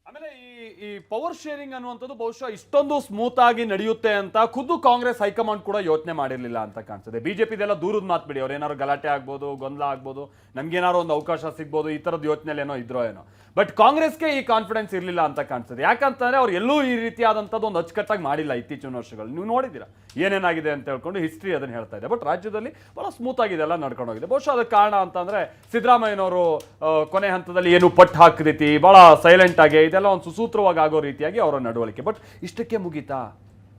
ಆಮೇಲೆ ಈ power sharing ಅನ್ನುವಂಥದ್ದು ಬಹುಶಃ ಇಷ್ಟೊಂದು ಸ್ಮೂತ್ ಆಗಿ ನಡೆಯುತ್ತೆ ಅಂತ ಖುದ್ದು ಕಾಂಗ್ರೆಸ್ ಹೈಕಮಾಂಡ್ ಕೂಡ ಯೋಚನೆ ಮಾಡಿರಲಿಲ್ಲ ಅಂತ ಕಾಣಿಸ್ತದೆ. ಬಿಜೆಪಿದೆಲ್ಲ ದೂರದ ಮಾತು ಬಿಡಿ, ಅವ್ರು ಏನಾದ್ರು ಗಲಾಟೆ ಆಗ್ಬೋದು, ಗೊಂದಲ ಆಗ್ಬೋದು, ನಮ್ಗೇನಾದ್ರು ಒಂದು ಅವಕಾಶ ಸಿಗ್ಬೋದು, ಈ ಥರದ ಯೋಚನೆಯಲ್ಲಿ ಏನೋ ಇದ್ರೋ ಏನೋ. ಬಟ್ ಕಾಂಗ್ರೆಸ್ಗೆ ಈ ಕಾನ್ಫಿಡೆನ್ಸ್ ಇರಲಿಲ್ಲ ಅಂತ ಕಾಣಿಸ್ತದೆ. ಯಾಕಂತಂದ್ರೆ ಅವ್ರು ಎಲ್ಲೂ ಈ ರೀತಿಯಾದಂಥದ್ದು ಒಂದು ಅಚ್ಚುಕಟ್ಟಾಗಿ ಮಾಡಿಲ್ಲ ಇತ್ತೀಚಿನ ವರ್ಷಗಳು. ನೀವು ನೋಡಿದ್ದೀರಾ ಏನೇನಾಗಿದೆ ಅಂತ ಹೇಳ್ಕೊಂಡು ಹಿಸ್ಟ್ರಿ ಅದನ್ನು ಹೇಳ್ತಾ ಇದೆ. ಬಟ್ ರಾಜ್ಯದಲ್ಲಿ ಬಹಳ ಸ್ಮೂತ್ ಆಗಿದೆ, ಎಲ್ಲ ನಡ್ಕೊಂಡು ಹೋಗಿದೆ. ಬಹುಶಃ ಅದಕ್ಕೆ ಕಾರಣ ಅಂತಂದ್ರೆ ಸಿದ್ದರಾಮಯ್ಯನವರು ಕೊನೆ ಹಂತದಲ್ಲಿ ಏನು ಪಟ್ಟು ಹಾಕಿದ ರೀತಿ, ಬಹಳ ಸೈಲೆಂಟ್ ಆಗಿ ಇದೆಲ್ಲ ಒಂದು ಸುಸೂತ್ರವಾಗಿ ಆಗೋ ರೀತಿಯಾಗಿ ಅವರ ನಡವಳಿಕೆ. ಬಟ್ ಇಷ್ಟಕ್ಕೆ ಮುಗೀತಾ?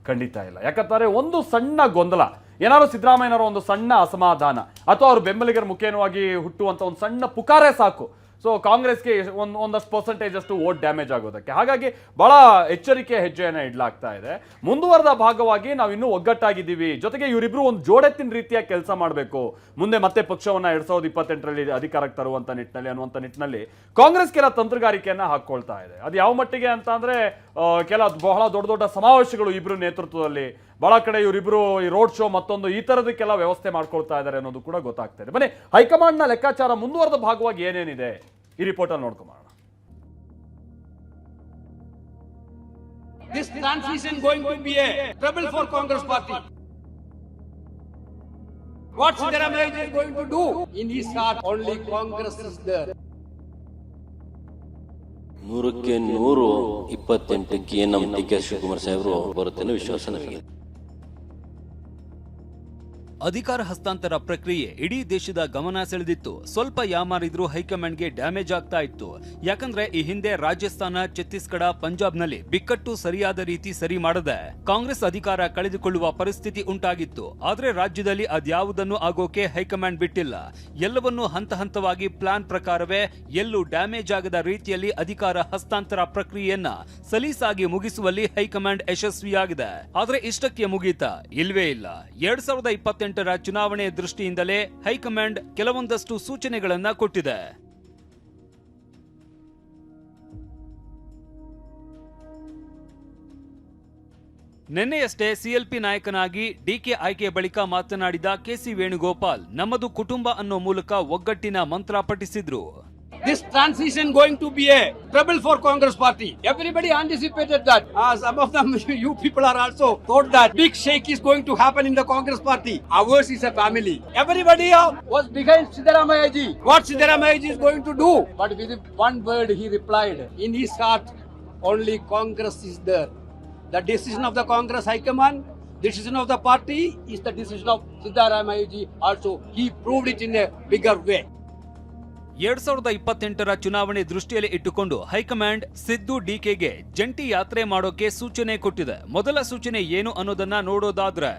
ಖಂಡಿತ ಇಲ್ಲ. ಯಾಕಂತಾರೆ ಒಂದು ಸಣ್ಣ ಗೊಂದಲ, ಏನಾದ್ರು ಸಿದ್ದರಾಮಯ್ಯನವರ ಒಂದು ಸಣ್ಣ ಅಸಮಾಧಾನ ಅಥವಾ ಅವ್ರ ಬೆಂಬಲಿಗರ ಮುಖೇನವಾಗಿ ಹುಟ್ಟುವಂತ ಒಂದು ಸಣ್ಣ ಪುಕಾರೇ ಸಾಕು ಸೊ ಕಾಂಗ್ರೆಸ್ಗೆ ಒಂದಷ್ಟು ಪರ್ಸೆಂಟೇಜ್ ಅಷ್ಟು ವೋಟ್ ಡ್ಯಾಮೇಜ್ ಆಗೋದಕ್ಕೆ. ಹಾಗಾಗಿ ಬಹಳ ಎಚ್ಚರಿಕೆ ಹೆಜ್ಜೆಯನ್ನು ಇಡ್ಲಾಗ್ತಾ ಇದೆ. ಮುಂದುವರೆದ ಭಾಗವಾಗಿ ನಾವು ಇನ್ನೂ ಒಗ್ಗಟ್ಟಾಗಿದ್ದೀವಿ, ಜೊತೆಗೆ ಇವರಿಬ್ರು ಒಂದು ಜೋಡೆತ್ತಿನ ರೀತಿಯ ಕೆಲಸ ಮಾಡಬೇಕು, ಮುಂದೆ ಮತ್ತೆ ಪಕ್ಷವನ್ನ 2028ರಲ್ಲಿ ಅಧಿಕಾರಕ್ಕೆ ತರುವಂತ ನಿಟ್ಟಿನಲ್ಲಿ ಅನ್ನುವಂಥ ನಿಟ್ಟಿನಲ್ಲಿ ಕಾಂಗ್ರೆಸ್ ಕೆಲ ತಂತ್ರಗಾರಿಕೆಯನ್ನ ಹಾಕೊಳ್ತಾ ಇದೆ. ಅದು ಯಾವ ಮಟ್ಟಿಗೆ ಅಂತ ಅಂದ್ರೆ ಬಹಳ ದೊಡ್ಡ ದೊಡ್ಡ ಸಮಾವೇಶಗಳು ಇಬ್ರು ನೇತೃತ್ವದಲ್ಲಿ, ಬಹಳ ಕಡೆ ಇವರಿಬ್ರು ಈ ರೋಡ್ ಶೋ ಮತ್ತೊಂದು ಈ ತರದಕ್ಕೆಲ್ಲ ವ್ಯವಸ್ಥೆ ಮಾಡ್ಕೊಳ್ತಾ ಇದ್ದಾರೆ ಅನ್ನೋದು ಕೂಡ ಗೊತ್ತಾಗ್ತಾ ಇದೆ. ಬನ್ನಿ ಹೈಕಮಾಂಡ್ ನ ಲೆಕ್ಕಾಚಾರ ಮುಂದುವರೆದ ಭಾಗವಾಗಿ ಏನೇನಿದೆ ಈ ರಿಪೋರ್ಟ್ ಅಲ್ಲಿ ನೋಡ್ಕೊಂಬರೋಣ. This transition going to be a trouble for Congress party. What Siddaramaiah is going to do? In his heart, only Congress is there. 100ಕ್ಕೆ 128ಕ್ಕೆ ನಮ್ಮ ಡಿ.ಕೆ. ಶಿವಕುಮಾರ್ ಸಾಹೇಬರು ಬರುತ್ತೆ ಅನ್ನೋ ವಿಶ್ವಾಸ ನನಗೆ. ಅಧಿಕಾರ ಹಸ್ತಾಂತರ ಪ್ರಕ್ರಿಯೆ ಇಡೀ ದೇಶದ ಗಮನ ಸೆಳೆದಿತ್ತು. ಸ್ವಲ್ಪ ಯಾಮಾರಿದ್ರೂ ಹೈಕಮಾಂಡ್ಗೆ ಡ್ಯಾಮೇಜ್ ಆಗ್ತಾ ಇತ್ತು. ಯಾಕಂದ್ರೆ ಈ ಹಿಂದೆ ರಾಜಸ್ಥಾನ, ಛತ್ತೀಸ್ಗಢ, ಪಂಜಾಬ್ನಲ್ಲಿ ಬಿಕ್ಕಟ್ಟು ಸರಿಯಾದ ರೀತಿ ಸರಿ ಮಾಡದೆ ಕಾಂಗ್ರೆಸ್ ಅಧಿಕಾರ ಕಳೆದುಕೊಳ್ಳುವ ಪರಿಸ್ಥಿತಿ ಉಂಟಾಗಿತ್ತು. ಆದ್ರೆ ರಾಜ್ಯದಲ್ಲಿ ಅದ್ಯಾವುದನ್ನು ಆಗೋಕೆ ಹೈಕಮಾಂಡ್ ಬಿಟ್ಟಿಲ್ಲ. ಎಲ್ಲವನ್ನೂ ಹಂತ ಹಂತವಾಗಿ ಪ್ಲಾನ್ ಪ್ರಕಾರವೇ ಎಲ್ಲೂ ಡ್ಯಾಮೇಜ್ ಆಗದ ರೀತಿಯಲ್ಲಿ ಅಧಿಕಾರ ಹಸ್ತಾಂತರ ಪ್ರಕ್ರಿಯೆಯನ್ನ ಸಲೀಸಾಗಿ ಮುಗಿಸುವಲ್ಲಿ ಹೈಕಮಾಂಡ್ ಯಶಸ್ವಿಯಾಗಿದೆ. ಆದ್ರೆ ಇಷ್ಟಕ್ಕೆ ಮುಗೀತಾ? ಇಲ್ವೇ ಇಲ್ಲ. 2028 ಚುನಾವಣೆ ದೃಷ್ಟಿಯಿಂದಲೇ ಹೈಕಮಾಂಡ್ ಕೆಲವೊಂದಷ್ಟು ಸೂಚನೆಗಳನ್ನ ಕೊಟ್ಟಿದೆ. ನಿನ್ನೆಯಷ್ಟೇ ಸಿಎಲ್ಪಿ ನಾಯಕನಾಗಿ ಡಿಕೆ ಆಯ್ಕೆ ಬಳಿಕ ಮಾತನಾಡಿದ ಕೆಸಿ ವೇಣುಗೋಪಾಲ್ ನಮ್ಮದು ಕುಟುಂಬ ಅನ್ನೋ ಮೂಲಕ ಒಗ್ಗಟ್ಟಿನ ಮಂತ್ರ ಪಠಿಸಿದ್ರು. This transition going to be a trouble for Congress party. Everybody anticipated that. Some of them, you people are also thought that big shake is going to happen in the Congress party. Ours is a family. Everybody was behind Siddaramaiah ji. What Siddaramaiah ji is going to do? But with one word he replied. In his heart, only Congress is there. The decision of the Congress High Command, decision of the party is the decision of Siddaramaiah ji also. He proved it in a bigger way. 2028 ಚುನಾವಣೆ ದೃಷ್ಟಿಯಲ್ಲಿ ಇಟ್ಟುಕೊಂಡು high command Siddu ಡಿಕೆಗೆ ಜಂಟಿ ಯಾತ್ರೆ ಮಾಡೋಕೆ ಸೂಚನೆ ಕೊಟ್ಟಿದೆ. ಮೊದಲ ಸೂಚನೆ ಏನು ಅನ್ನೋದನ್ನ ನೋಡೋದಾದ್ರೆ,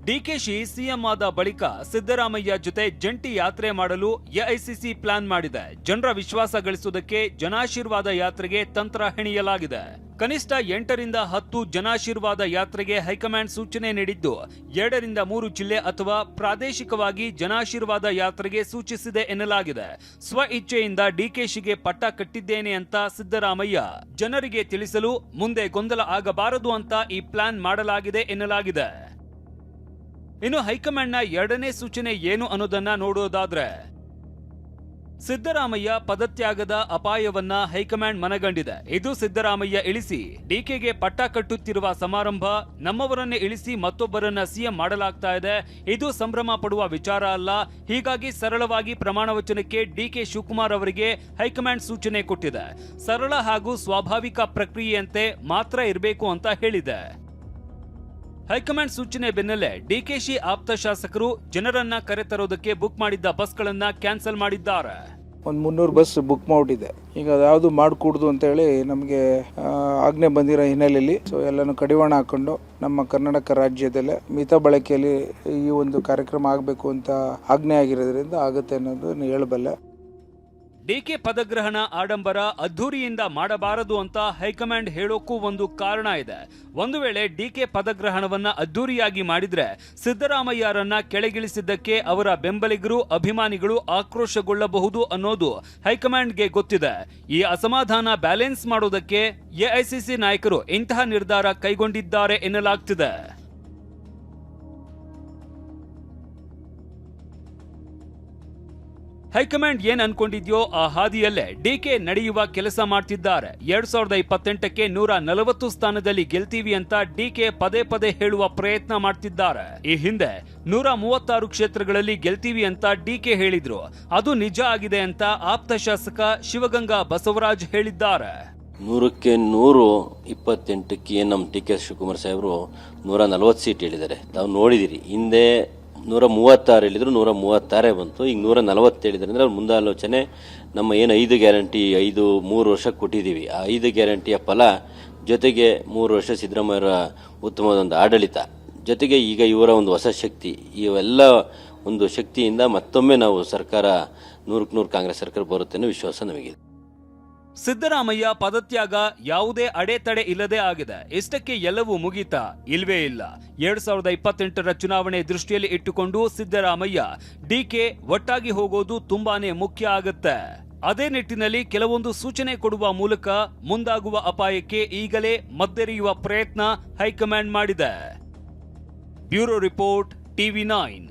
ಡಿಕೆಶಿ ಸಿಎಂ ಆದ ಬಳಿಕ ಸಿದ್ದರಾಮಯ್ಯ ಜೊತೆ ಜಂಟಿ ಯಾತ್ರೆ ಮಾಡಲು ಎಐಸಿಸಿ ಪ್ಲಾನ್ ಮಾಡಿದೆ. ಜನರ ವಿಶ್ವಾಸ ಗಳಿಸುವುದಕ್ಕೆ ಜನಾಶೀರ್ವಾದ ಯಾತ್ರೆಗೆ ತಂತ್ರ ಹೆಣಿಯಲಾಗಿದೆ. ಕನಿಷ್ಠ 8ರಿಂದ 10 ಜನಾಶೀರ್ವಾದ ಯಾತ್ರೆಗೆ ಹೈಕಮಾಂಡ್ ಸೂಚನೆ ನೀಡಿದ್ದು 2ರಿಂದ 3 ಜಿಲ್ಲೆ ಅಥವಾ ಪ್ರಾದೇಶಿಕವಾಗಿ ಜನಾಶೀರ್ವಾದ ಯಾತ್ರೆಗೆ ಸೂಚಿಸಿದೆ ಎನ್ನಲಾಗಿದೆ. ಸ್ವ ಇಚ್ಛೆಯಿಂದ ಡಿಕೆಶಿಗೆ ಪಟ್ಟ ಕಟ್ಟಿದ್ದೇನೆ ಅಂತ ಸಿದ್ದರಾಮಯ್ಯ ಜನರಿಗೆ ತಿಳಿಸಲು ಮುಂದೆ ಗೊಂದಲ ಆಗಬಾರದು ಅಂತ ಈ ಪ್ಲಾನ್ ಮಾಡಲಾಗಿದೆ ಎನ್ನಲಾಗಿದೆ. ಇನ್ನು ಹೈಕಮಾಂಡ್ನ 2ನೇ ಸೂಚನೆ ಏನು ಅನ್ನೋದನ್ನ ನೋಡೋದಾದ್ರೆ, ಸಿದ್ದರಾಮಯ್ಯ ಪದತ್ಯಾಗದ ಅಪಾಯವನ್ನ ಹೈಕಮಾಂಡ್ ಮನಗಂಡಿದೆ. ಇದು ಸಿದ್ದರಾಮಯ್ಯ ಇಳಿಸಿ ಡಿಕೆಗೆ ಪಟ್ಟ ಕಟ್ಟುತ್ತಿರುವ ಸಮಾರಂಭ, ನಮ್ಮವರನ್ನೇ ಇಳಿಸಿ ಮತ್ತೊಬ್ಬರನ್ನ ಸಿಎಂ ಮಾಡಲಾಗ್ತಾ ಇದೆ. ಇದು ಸಂಭ್ರಮ ಪಡುವ ವಿಚಾರ ಅಲ್ಲ. ಹೀಗಾಗಿ ಸರಳವಾಗಿ ಪ್ರಮಾಣ ವಚನಕ್ಕೆ ಡಿಕೆ ಶಿವಕುಮಾರ್ ಅವರಿಗೆ ಹೈಕಮಾಂಡ್ ಸೂಚನೆ ಕೊಟ್ಟಿದೆ. ಸರಳ ಹಾಗೂ ಸ್ವಾಭಾವಿಕ ಪ್ರಕ್ರಿಯೆಯಂತೆ ಮಾತ್ರ ಇರಬೇಕು ಅಂತ ಹೇಳಿದೆ. ಹೈಕಮಾಂಡ್ ಸೂಚನೆ ಬೆನ್ನಲ್ಲೇ ಡಿಕೆಶಿ ಆಪ್ತ ಶಾಸಕರು ಜನರನ್ನ ಕರೆತರೋದಕ್ಕೆ ಬುಕ್ ಮಾಡಿದ್ದ ಬಸ್ಗಳನ್ನ ಕ್ಯಾನ್ಸಲ್ ಮಾಡಿದ್ದಾರೆ. ಒಂದು 300 ಬಸ್ ಬುಕ್ ಮಾಡಿದೆ. ಈಗ ಅದ್ಯಾವುದು ಮಾಡಿಕೊಡುದು ಅಂತ ಹೇಳಿ ನಮಗೆ ಆಜ್ಞೆ ಬಂದಿರೋ ಹಿನ್ನೆಲೆಯಲ್ಲಿ ಎಲ್ಲನೂ ಕಡಿವಾಣ ಹಾಕೊಂಡು ನಮ್ಮ ಕರ್ನಾಟಕ ರಾಜ್ಯದಲ್ಲೇ ಮಿತ ಬಳಕೆಯಲ್ಲಿ ಈ ಒಂದು ಕಾರ್ಯಕ್ರಮ ಆಗಬೇಕು ಅಂತ ಆಜ್ಞೆ ಆಗಿರೋದ್ರಿಂದ ಆಗುತ್ತೆ ಅನ್ನೋದು ಹೇಳಬಲ್ಲೆ. ಡಿಕೆ ಪದಗ್ರಹಣ ಆಡಂಬರ ಅದ್ದೂರಿಯಿಂದ ಮಾಡಬಾರದು ಅಂತ ಹೈಕಮಾಂಡ್ ಹೇಳೋಕ್ಕೂ ಒಂದು ಕಾರಣ ಇದೆ. ಒಂದು ವೇಳೆ ಡಿಕೆ ಪದಗ್ರಹಣವನ್ನ ಅದ್ದೂರಿಯಾಗಿ ಮಾಡಿದ್ರೆ ಸಿದ್ದರಾಮಯ್ಯರನ್ನ ಕೆಳಗಿಳಿಸಿದ್ದಕ್ಕೆ ಅವರ ಬೆಂಬಲಿಗರು, ಅಭಿಮಾನಿಗಳು ಆಕ್ರೋಶಗೊಳ್ಳಬಹುದು ಅನ್ನೋದು ಹೈಕಮಾಂಡ್ಗೆ ಗೊತ್ತಿದೆ. ಈ ಅಸಮಾಧಾನ ಬ್ಯಾಲೆನ್ಸ್ ಮಾಡೋದಕ್ಕೆ ಎಐಸಿಸಿ ನಾಯಕರು ಇಂತಹ ನಿರ್ಧಾರ ಕೈಗೊಂಡಿದ್ದಾರೆ ಎನ್ನಲಾಗ್ತಿದೆ. ಹೈಕಮಾಂಡ್ ಏನ್ ಅನ್ಕೊಂಡಿದ್ಯೋ ಆ ಹಾದಿಯಲ್ಲೇ ಡಿಕೆ ನಡೆಯುವ ಕೆಲಸ ಮಾಡ್ತಿದ್ದಾರೆ. 2028ಕ್ಕೆ 140 ಸ್ಥಾನದಲ್ಲಿ ಗೆಲ್ತೀವಿ ಅಂತ ಡಿಕೆ ಪದೇ ಪದೇ ಹೇಳುವ ಪ್ರಯತ್ನ ಮಾಡ್ತಿದ್ದಾರೆ. ಈ ಹಿಂದೆ 136 ಕ್ಷೇತ್ರಗಳಲ್ಲಿ ಗೆಲ್ತೀವಿ ಅಂತ ಡಿಕೆ ಹೇಳಿದ್ರು. ಅದು ನಿಜ ಆಗಿದೆ ಅಂತ ಆಪ್ತ ಶಾಸಕ ಶಿವಗಂಗಾ ಬಸವರಾಜ್ ಹೇಳಿದ್ದಾರೆ. 100ಕ್ಕೆ 128ಕ್ಕೆ ನಮ್ಮ ಡಿ ಕೆ ಶಿವಕುಮಾರ್ ಸಾಹೇಬರು 140 ಸೀಟ್ ಹೇಳಿದ್ದಾರೆ. ತಾವು ನೋಡಿದಿರಿ, ಹಿಂದೆ 136 ಹೇಳಿದ್ರು, 136 ಬಂತು. ಈಗ 140 ಹೇಳಿದ್ರೆ ಅಂದ್ರೆ ಮುಂದಾಲೋಚನೆ ನಮ್ಮ ಏನು 5 ಗ್ಯಾರಂಟಿ 3 ವರ್ಷ ಕೊಟ್ಟಿದ್ದೀವಿ, ಆ 5 ಗ್ಯಾರಂಟಿಯ ಫಲ ಜೊತೆಗೆ 3 ವರ್ಷ ಸಿದ್ದರಾಮಯ್ಯರ ಉತ್ತಮವಾದ ಒಂದು ಆಡಳಿತ, ಜೊತೆಗೆ ಈಗ ಇವರ ಒಂದು ಹೊಸ ಶಕ್ತಿ, ಇವೆಲ್ಲ ಒಂದು ಶಕ್ತಿಯಿಂದ ಮತ್ತೊಮ್ಮೆ ನಾವು ಸರ್ಕಾರ 100ಕ್ಕೆ 100 ಕಾಂಗ್ರೆಸ್ ಸರ್ಕಾರ ಬರುತ್ತೆ ಅನ್ನೋ ವಿಶ್ವಾಸ ನಮಗಿದೆ. ಸಿದ್ದರಾಮಯ್ಯ ಪದತ್ಯಾಗ ಯಾವುದೇ ಅಡೆತಡೆ ಇಲ್ಲದೆ ಆಗಿದೆ. ಇಷ್ಟಕ್ಕೆ ಎಲ್ಲವೂ ಮುಗೀತಾ? ಇಲ್ವೇ ಇಲ್ಲ. 2028ರ ಚುನಾವಣೆ ದೃಷ್ಟಿಯಲ್ಲಿ ಇಟ್ಟುಕೊಂಡು ಸಿದ್ದರಾಮಯ್ಯ ಡಿಕೆ ಒಟ್ಟಾಗಿ ಹೋಗೋದು ತುಂಬಾನೇ ಮುಖ್ಯ ಆಗುತ್ತೆ. ಅದೇ ನಿಟ್ಟಿನಲ್ಲಿ ಕೆಲವೊಂದು ಸೂಚನೆ ಕೊಡುವ ಮೂಲಕ ಮುಂದಾಗುವ ಅಪಾಯಕ್ಕೆ ಈಗಲೇ ಮದ್ದೆರೆಯುವ ಪ್ರಯತ್ನ ಹೈಕಮಾಂಡ್ ಮಾಡಿದೆ. Bureau report, TV9.